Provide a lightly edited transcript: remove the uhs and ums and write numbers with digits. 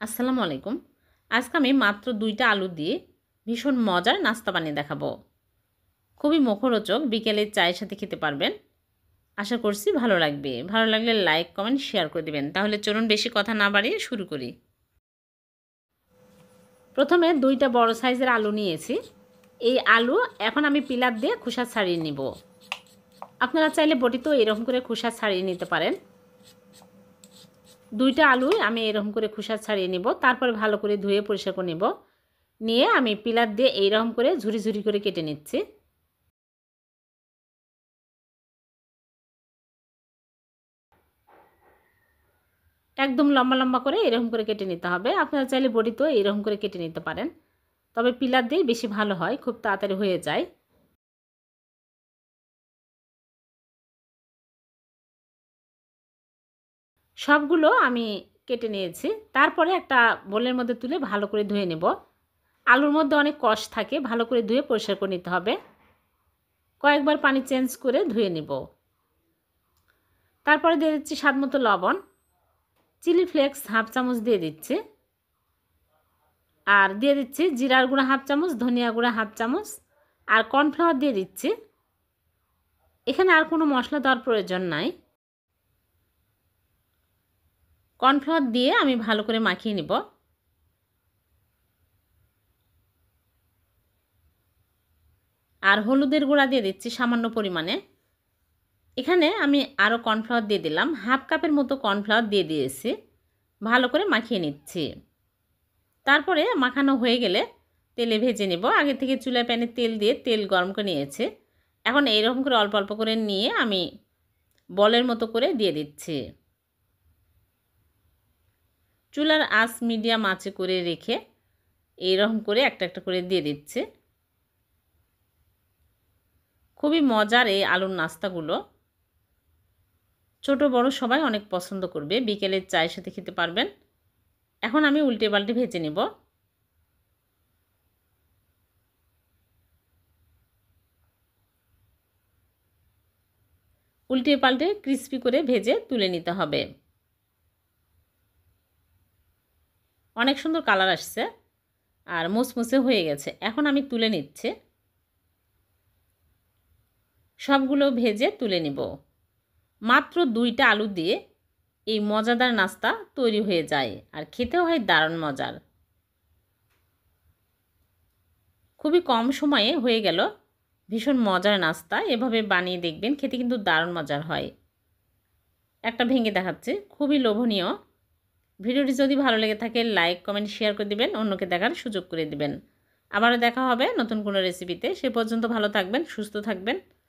আসসালামু আলাইকুম। আজকে আমি মাত্র ২টা আলু দিয়ে ভীষণ মজার নাস্তা বানিয়ে দেখাবো। খুবই মুখরোচক, বিকেলের চায়ের সাথে খেতে পারবেন। আশা করছি ভালো লাগবে। ভালো লাগলে লাইক, কমেন্ট, শেয়ার করে দিবেন। তাহলে চলুন বেশি কথা না বাড়িয়ে শুরু করি। প্রথমে ২টা বড় সাইজের আলু নিয়েছি। এই আলু এখন আমি পিলার দিয়ে খোসা ছাড়িয়ে নিব। আপনারা চাইলে বটিতেও এরকম করে খোসা ছাড়িয়ে নিতে পারেন। ২টা আলুই আমি এরকম করে খোসা ছাড়িয়ে নিব। তারপরে ভালো করে ধুয়ে পরিষ্কার করে নিব। নিয়ে আমি পিলার দিয়ে এইরকম করে ঝুরি ঝুরি করে কেটে নিচ্ছি। একদম লম্বা লম্বা করে এরকম করে কেটে নিতে হবে। আপনারা চাইলে বড়িতেও এরকম করে কেটে নিতে পারেন, তবে পিলার দিয়ে বেশি ভালো হয়, খুব তাড়াতাড়ি হয়ে যায়। সবগুলো আমি কেটে নিয়েছি। তারপরে একটা বোলের মধ্যে তুলে ভালো করে ধুয়ে নেব। আলুর মধ্যে অনেক কষ থাকে, ভালো করে ধুয়ে পরিষ্কার করে নিতে হবে। কয়েকবার পানি চেঞ্জ করে ধুয়ে নেব। তারপরে দিয়ে দিচ্ছি স্বাদ মতো লবণ, চিলি ফ্লেক্স হাফ চামচ দিয়ে দিচ্ছি, আর দিয়ে দিচ্ছি জিরার গুঁড়া হাফ চামচ, ধনিয়া গুঁড়া হাফ চামচ, আর কর্নফ্লাওয়ার দিয়ে দিচ্ছি। এখানে আর কোনো মশলা দেওয়ার প্রয়োজন নাই। কর্নফ্লাওয়ার দিয়ে আমি ভালো করে মাখিয়ে নিব। আর হলুদের গুঁড়া দিয়ে দিচ্ছি সামান্য পরিমাণে। এখানে আমি আরও কর্নফ্লাওয়ার দিয়ে দিলাম, হাফ কাপের মতো কর্নফ্লাওয়ার দিয়ে দিয়েছি। ভালো করে মাখিয়ে নিচ্ছি। তারপরে মাখানো হয়ে গেলে তেলে ভেজে নেব। আগে থেকে চুলায় প্যানে তেল দিয়ে তেল গরম করে নিয়েছি। এখন এইরকম করে অল্প অল্প করে নিয়ে আমি বলের মতো করে দিয়ে দিচ্ছি। চুলার আঁচ মিডিয়াম আঁচে করে রেখে এইরকম করে একটা একটা করে দিয়ে দিচ্ছি। খুবই মজার এই আলুর নাস্তাগুলো, ছোট বড় সবাই অনেক পছন্দ করবে, বিকেলের চায়ের সাথে খেতে পারবেন। এখন আমি উল্টে পাল্টে ভেজে নেব। উল্টে পাল্টে ক্রিস্পি করে ভেজে তুলে নিতে হবে। অনেক সুন্দর কালার আসছে আর মুচমুচে হয়ে গেছে। এখন আমি তুলে নিচ্ছি। সবগুলো ভেজে তুলে নিব। মাত্র 2টা আলু দিয়ে এই মজাদার নাস্তা তৈরি হয়ে যায়, আর খেতেও হয় দারুণ মজার। খুবই কম সময়ে হয়ে গেল ভীষণ মজার নাস্তা। এভাবে বানিয়ে দেখবেন, খেতে কিন্তু দারুণ মজার হয়। একটা ভেঙে দেখাচ্ছি, খুবই লোভনীয়। ভিডিওটি যদি ভালো লেগে থাকে লাইক, কমেন্ট, শেয়ার করে দিবেন, অন্যকে দেখার সুযোগ করে দিবেন। আবারও দেখা হবে নতুন কোনো রেসিপিতে। সে পর্যন্ত ভালো থাকবেন, সুস্থ থাকবেন।